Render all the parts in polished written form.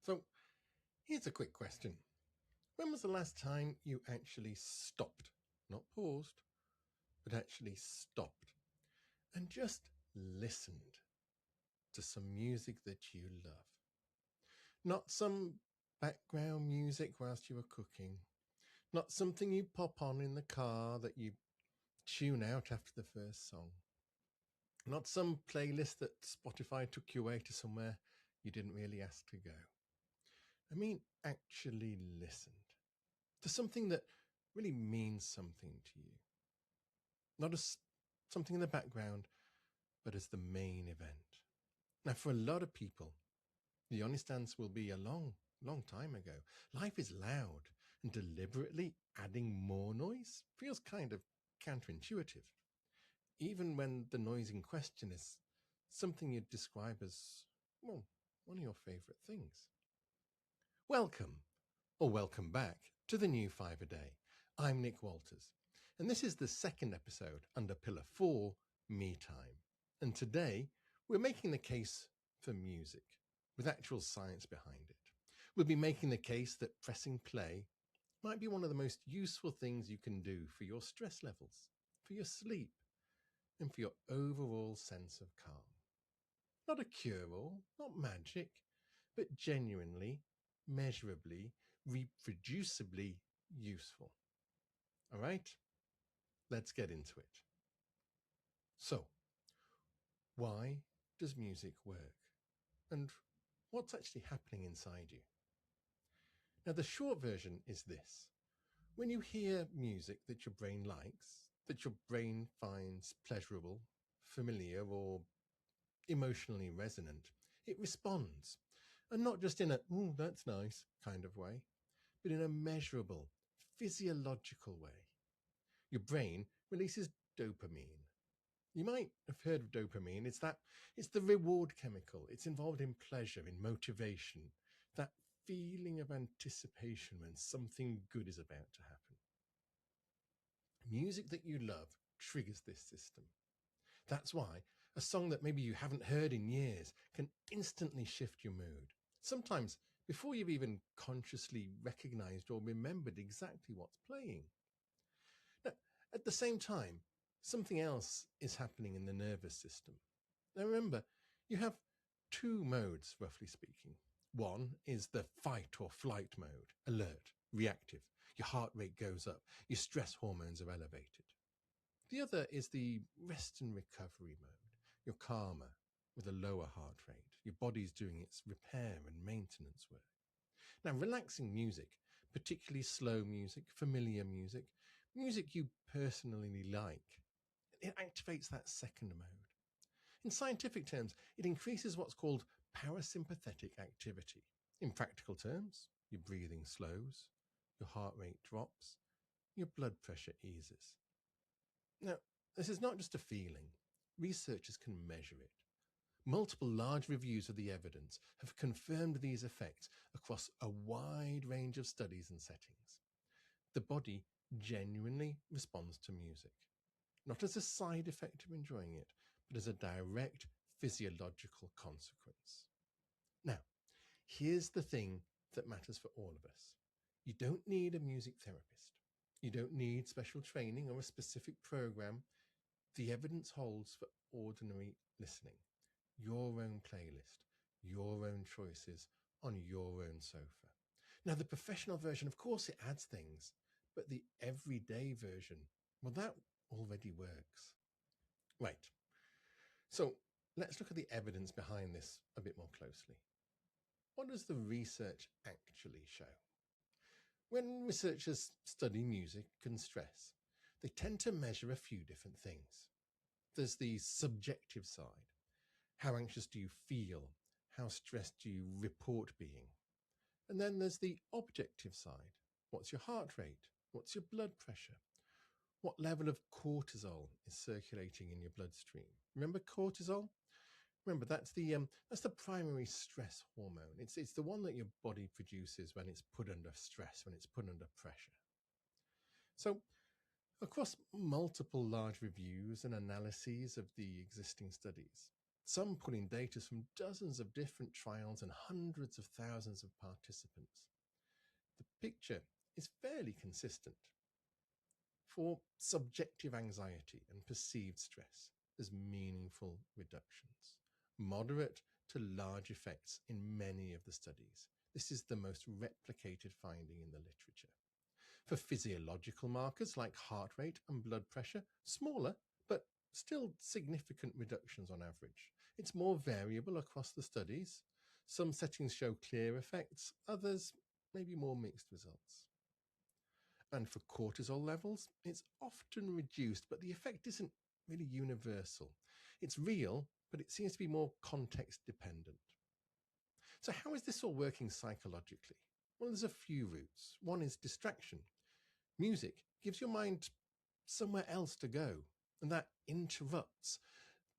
So here's a quick question. When was the last time you actually stopped, not paused, but actually stopped and just listened to some music that you love? Not some background music whilst you were cooking, not something you pop on in the car that you tune out after the first song, not some playlist that Spotify took you away to somewhere you didn't really ask to go. I mean, actually listened to something that really means something to you. Not as something in the background, but as the main event. Now, for a lot of people, the honest answer will be a long, long time ago. Life is loud, and deliberately adding more noise feels kind of counterintuitive, even when the noise in question is something you'd describe as, well, one of your favorite things. Welcome, or welcome back, to the new 5 a day. I'm Nick Walters, and this is the second episode under Pillar 4, Me Time. And today, we're making the case for music, with actual science behind it. We'll be making the case that pressing play might be one of the most useful things you can do for your stress levels, for your sleep, and for your overall sense of calm. Not a cure-all, not magic, but genuinely, measurably, reproducibly useful. All right, let's get into it. So, why does music work? And what's actually happening inside you? Now, the short version is this. When you hear music that your brain likes, that your brain finds pleasurable, familiar, or emotionally resonant, it responds. And not just in a, "ooh, that's nice" kind of way, but in a measurable, physiological way. Your brain releases dopamine. You might have heard of dopamine. It's the reward chemical. It's involved in pleasure, in motivation, that feeling of anticipation when something good is about to happen. Music that you love triggers this system. That's why a song that maybe you haven't heard in years can instantly shift your mood. Sometimes before you've even consciously recognized or remembered exactly what's playing. Now, at the same time, something else is happening in the nervous system. Now remember, you have two modes, roughly speaking. One is the fight or flight mode, alert, reactive. Your heart rate goes up, your stress hormones are elevated. The other is the rest and recovery mode. You're calmer with a lower heart rate. Your body's doing its repair and maintenance work. Now, relaxing music, particularly slow music, familiar music, music you personally like, it activates that second mode. In scientific terms, it increases what's called parasympathetic activity. In practical terms, your breathing slows, your heart rate drops, your blood pressure eases. Now, this is not just a feeling. Researchers can measure it. Multiple large reviews of the evidence have confirmed these effects across a wide range of studies and settings. The body genuinely responds to music, not as a side effect of enjoying it, but as a direct physiological consequence. Now, here's the thing that matters for all of us. You don't need a music therapist. You don't need special training or a specific program. The evidence holds for ordinary listening. Your own playlist, your own choices on your own sofa. Now, the professional version, of course, it adds things, but the everyday version, well, that already works. Right. So let's look at the evidence behind this a bit more closely. What does the research actually show? When researchers study music and stress, they tend to measure a few different things. There's the subjective side. How anxious do you feel? How stressed do you report being? And then there's the objective side. What's your heart rate? What's your blood pressure? What level of cortisol is circulating in your bloodstream? Remember cortisol? Remember, that's the primary stress hormone. It's the one that your body produces when it's put under stress, when it's put under pressure. So across multiple large reviews and analyses of the existing studies, some pulling data from dozens of different trials and hundreds of thousands of participants. The picture is fairly consistent. For subjective anxiety and perceived stress, there's meaningful reductions, moderate to large effects in many of the studies. This is the most replicated finding in the literature. For physiological markers like heart rate and blood pressure, smaller, but still significant reductions on average. It's more variable across the studies. Some settings show clear effects, others maybe more mixed results. And for cortisol levels, it's often reduced, but the effect isn't really universal. It's real, but it seems to be more context dependent. So how is this all working psychologically? Well, there's a few routes. One is distraction. Music gives your mind somewhere else to go, and that interrupts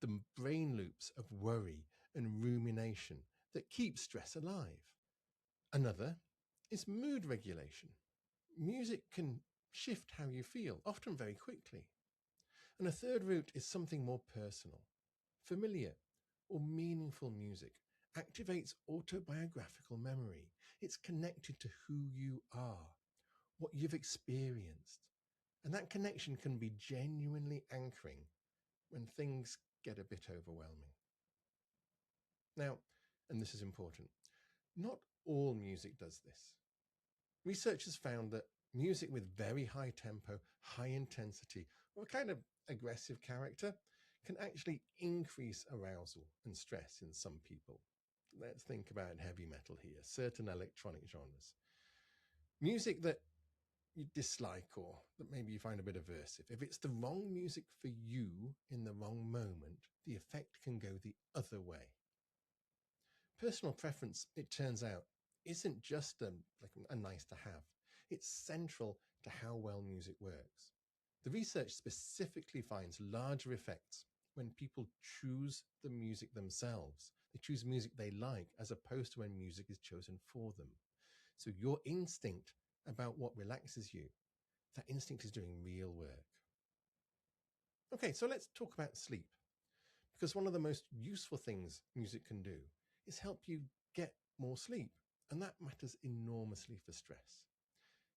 the brain loops of worry and rumination that keep stress alive. Another is mood regulation. Music can shift how you feel, often very quickly. And a third route is something more personal. Familiar or meaningful music activates autobiographical memory. It's connected to who you are, what you've experienced. And that connection can be genuinely anchoring when things get a bit overwhelming. Now, and this is important, not all music does this. Researchers found that music with very high tempo, high intensity, or a kind of aggressive character can actually increase arousal and stress in some people. Let's think about heavy metal here, certain electronic genres. Music that you dislike or that maybe you find a bit aversive, if it's the wrong music for you in the wrong moment, the effect can go the other way. Personal preference, it turns out, isn't just a nice to have. It's central to how well music works. The research specifically finds larger effects when people choose the music themselves. They choose music they like as opposed to when music is chosen for them. So your instinct about what relaxes you, that instinct is doing real work. Okay, so let's talk about sleep. Because one of the most useful things music can do is help you get more sleep. And that matters enormously for stress.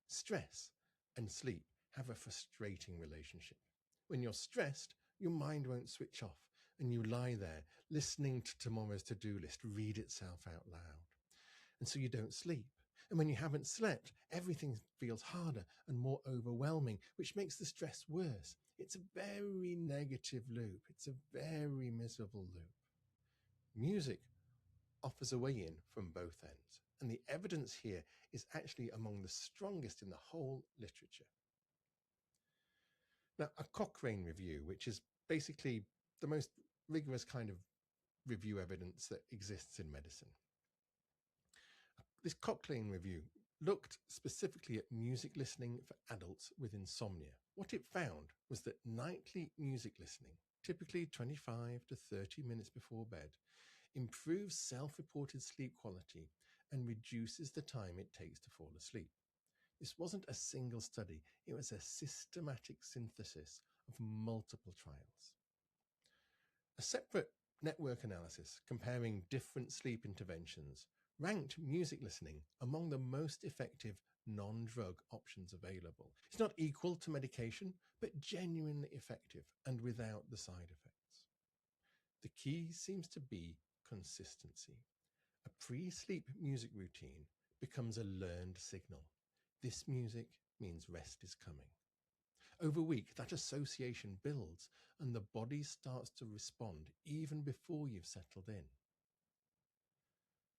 Stress and sleep have a frustrating relationship. When you're stressed, your mind won't switch off and you lie there listening to tomorrow's to-do list read itself out loud. And so you don't sleep. And when you haven't slept, everything feels harder and more overwhelming, which makes the stress worse. It's a very negative loop. It's a very miserable loop. Music offers a way in from both ends. And the evidence here is actually among the strongest in the whole literature. Now, a Cochrane review, which is basically the most rigorous kind of review evidence that exists in medicine. This Cochrane review looked specifically at music listening for adults with insomnia. What it found was that nightly music listening, typically 25 to 30 minutes before bed, improves self-reported sleep quality and reduces the time it takes to fall asleep. This wasn't a single study, it was a systematic synthesis of multiple trials. A separate network analysis comparing different sleep interventions ranked music listening among the most effective non-drug options available. It's not equal to medication, but genuinely effective and without the side effects. The key seems to be consistency. A pre-sleep music routine becomes a learned signal. This music means rest is coming. Over a week, that association builds and the body starts to respond even before you've settled in.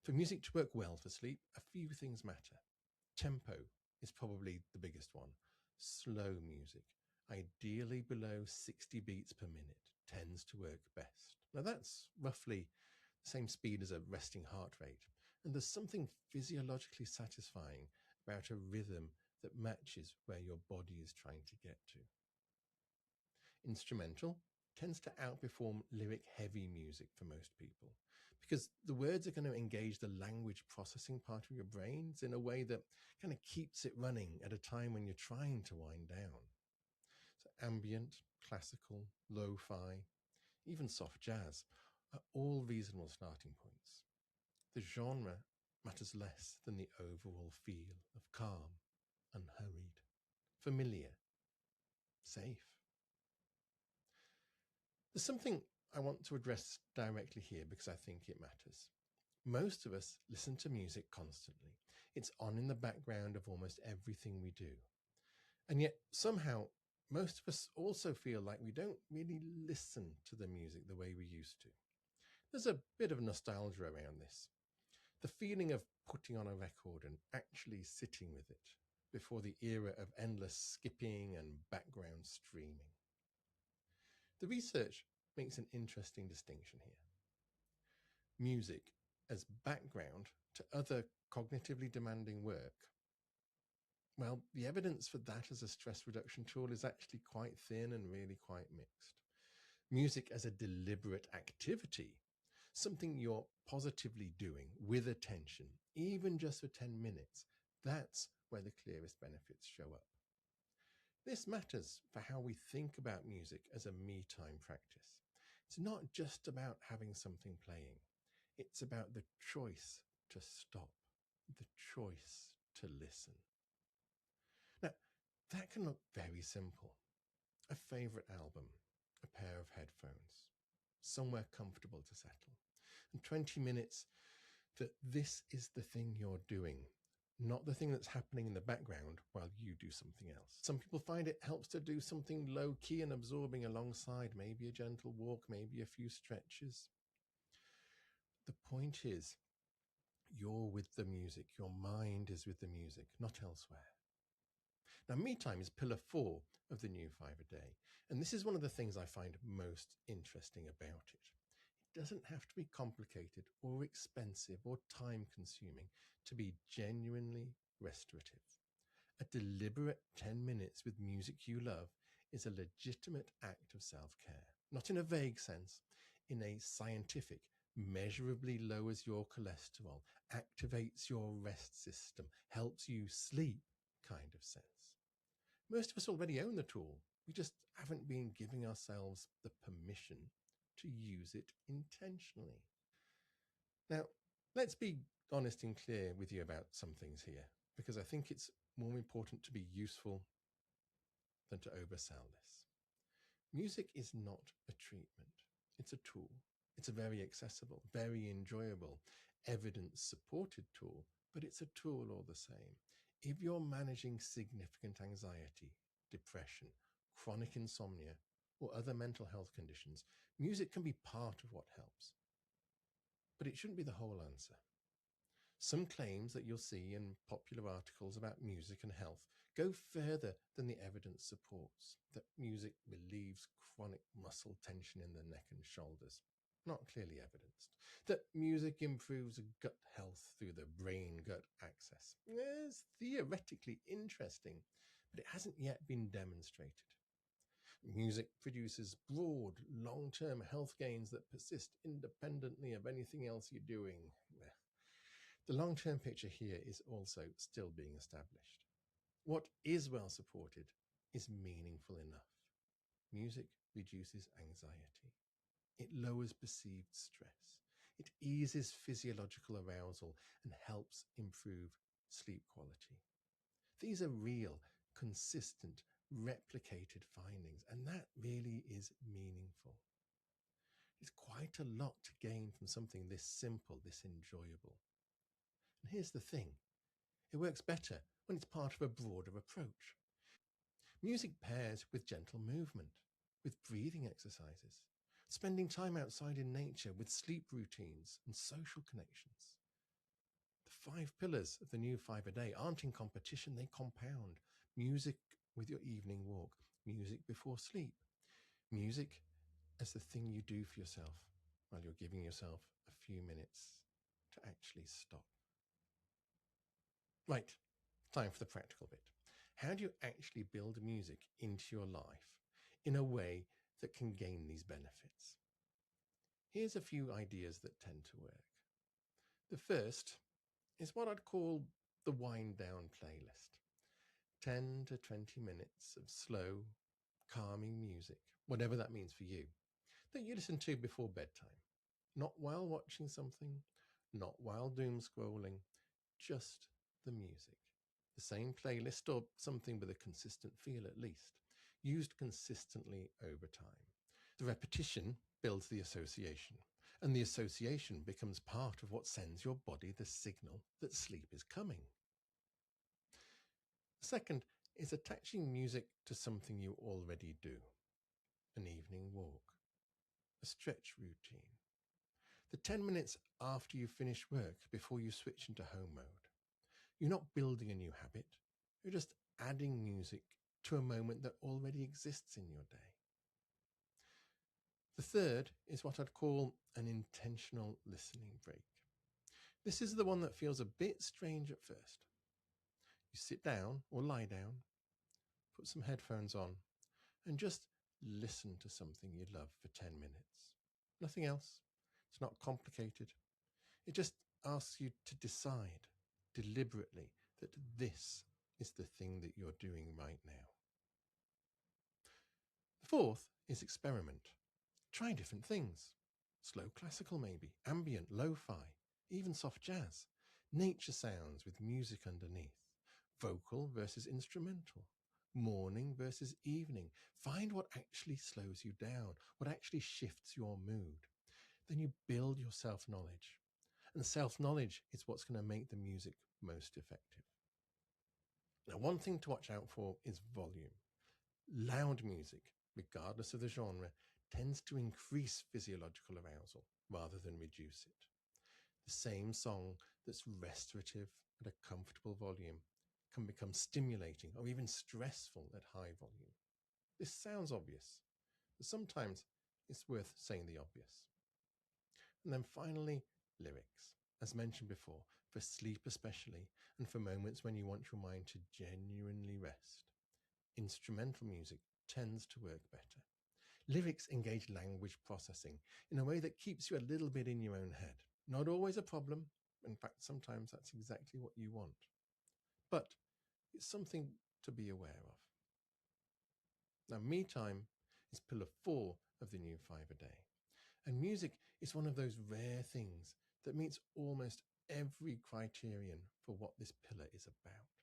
For music to work well for sleep, a few things matter. Tempo is probably the biggest one. Slow music, ideally below 60 beats per minute, tends to work best. Now that's roughly the same speed as a resting heart rate. And there's something physiologically satisfying about a rhythm that matches where your body is trying to get to. Instrumental tends to outperform lyric heavy music for most people because the words are going to engage the language processing part of your brains in a way that kind of keeps it running at a time when you're trying to wind down. So ambient, classical, lo-fi, even soft jazz are all reasonable starting points. The genre matters less than the overall feel of calm, unhurried, familiar, safe. There's something I want to address directly here because I think it matters. Most of us listen to music constantly. It's on in the background of almost everything we do. And yet, somehow, most of us also feel like we don't really listen to the music the way we used to. There's a bit of nostalgia around this. The feeling of putting on a record and actually sitting with it before the era of endless skipping and background streaming. The research makes an interesting distinction here. Music as background to other cognitively demanding work. Well, the evidence for that as a stress reduction tool is actually quite thin and really quite mixed. Music as a deliberate activity, something you're positively doing with attention, even just for 10 minutes, that's where the clearest benefits show up. This matters for how we think about music as a me time practice. It's not just about having something playing. It's about the choice to stop, the choice to listen. Now, that can look very simple. A favorite album, a pair of headphones, somewhere comfortable to settle, and 20 minutes that this is the thing you're doing, not the thing that's happening in the background while you do something else. Some people find it helps to do something low key and absorbing alongside, maybe a gentle walk, maybe a few stretches. The point is, you're with the music. Your mind is with the music, not elsewhere. Now, me time is pillar 4 of the new 5-a-day. And this is one of the things I find most interesting about it. It doesn't have to be complicated or expensive or time consuming to be genuinely restorative. A deliberate 10 minutes with music you love is a legitimate act of self-care, not in a vague sense, in a scientific, measurably lowers your cholesterol, activates your rest system, helps you sleep kind of sense. Most of us already own the tool. We just haven't been giving ourselves the permission to use it intentionally. Now, let's be honest and clear with you about some things here, because I think it's more important to be useful than to oversell this. Music is not a treatment. It's a tool. It's a very accessible, very enjoyable, evidence-supported tool, but it's a tool all the same. If you're managing significant anxiety, depression, chronic insomnia, or other mental health conditions, music can be part of what helps. But it shouldn't be the whole answer. Some claims that you'll see in popular articles about music and health go further than the evidence supports, that music relieves chronic muscle tension in the neck and shoulders. Not clearly evidenced. That music improves gut health through the brain-gut axis. It's theoretically interesting, but it hasn't yet been demonstrated. Music produces broad, long-term health gains that persist independently of anything else you're doing. The long-term picture here is also still being established. What is well supported is meaningful enough. Music reduces anxiety. It lowers perceived stress. It eases physiological arousal and helps improve sleep quality. These are real, consistent, replicated findings, and that really is meaningful. It's quite a lot to gain from something this simple, this enjoyable. And here's the thing. It works better when it's part of a broader approach. Music pairs with gentle movement, with breathing exercises, spending time outside in nature, with sleep routines and social connections. The 5 pillars of the new 5-a-day aren't in competition, they compound. Music with your evening walk, music before sleep, music as the thing you do for yourself while you're giving yourself a few minutes to actually stop. Right, time for the practical bit. How do you actually build music into your life in a way that can gain these benefits? Here's a few ideas that tend to work. The first is what I'd call the wind down playlist. 10 to 20 minutes of slow, calming music, whatever that means for you, that you listen to before bedtime. not while watching something, not while doom scrolling, just the music. The same playlist or something with a consistent feel at least, used consistently over time. The repetition builds the association, and the association becomes part of what sends your body the signal that sleep is coming. The second is attaching music to something you already do. An evening walk, a stretch routine, the 10 minutes after you finish work before you switch into home mode. You're not building a new habit, you're just adding music to a moment that already exists in your day. The third is what I'd call an intentional listening break. This is the one that feels a bit strange at first. You sit down or lie down, put some headphones on, and just listen to something you love for 10 minutes. Nothing else. It's not complicated. It just asks you to decide deliberately that this is the thing that you're doing right now. The fourth is experiment. Try different things. Slow classical maybe, ambient, lo-fi, even soft jazz, nature sounds with music underneath, vocal versus instrumental, morning versus evening. Find what actually slows you down, what actually shifts your mood. Then you build your self-knowledge. And self-knowledge is what's going to make the music most effective. Now, one thing to watch out for is volume. Loud music, regardless of the genre, tends to increase physiological arousal rather than reduce it. The same song that's restorative at a comfortable volume can become stimulating or even stressful at high volume. This sounds obvious, but sometimes it's worth saying the obvious. And then finally, lyrics. As mentioned before, for sleep especially, and for moments when you want your mind to genuinely rest. Instrumental music tends to work better. Lyrics engage language processing in a way that keeps you a little bit in your own head. Not always a problem. In fact, sometimes that's exactly what you want. But it's something to be aware of. Now, me time is pillar 4 of the new 5 a day. And music is one of those rare things that meets almost every criterion for what this pillar is about.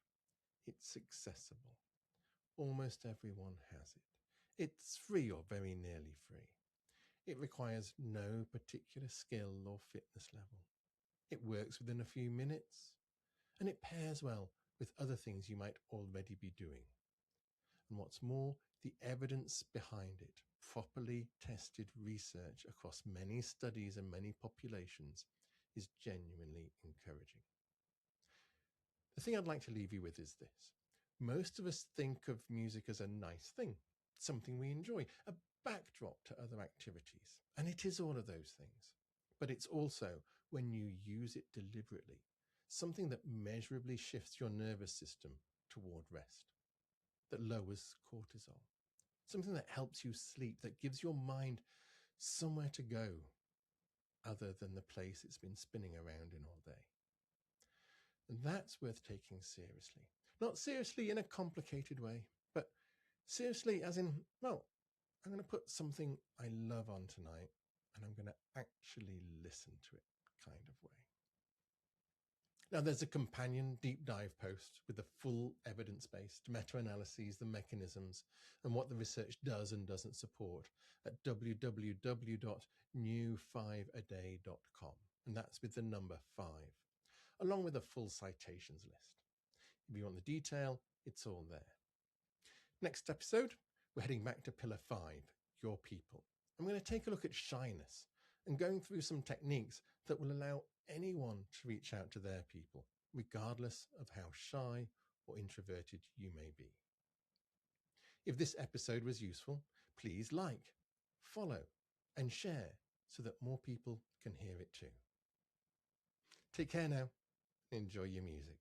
It's accessible. Almost everyone has it. It's free or very nearly free. It requires no particular skill or fitness level. It works within a few minutes, and it pairs well with other things you might already be doing. And what's more, the evidence behind it, properly tested research across many studies and many populations, is genuinely encouraging. The thing I'd like to leave you with is this. Most of us think of music as a nice thing, something we enjoy, a backdrop to other activities. And it is all of those things. But it's also, when you use it deliberately, something that measurably shifts your nervous system toward rest, that lowers cortisol, something that helps you sleep, that gives your mind somewhere to go other than the place it's been spinning around in all day. And that's worth taking seriously. Not seriously in a complicated way, but seriously as in, well, I'm going to put something I love on tonight and I'm going to actually listen to it kind of way. Now, there's a companion deep dive post with the full evidence-based meta-analyses, the mechanisms, and what the research does and doesn't support at www.new5aday.com. And that's with the number 5, along with a full citations list. If you want the detail, it's all there. Next episode, we're heading back to pillar 5, your people. I'm going to take a look at shyness and going through some techniques that will allow anyone to reach out to their people, regardless of how shy or introverted you may be. If this episode was useful, please like, follow, and share so that more people can hear it too. Take care now. Enjoy your music.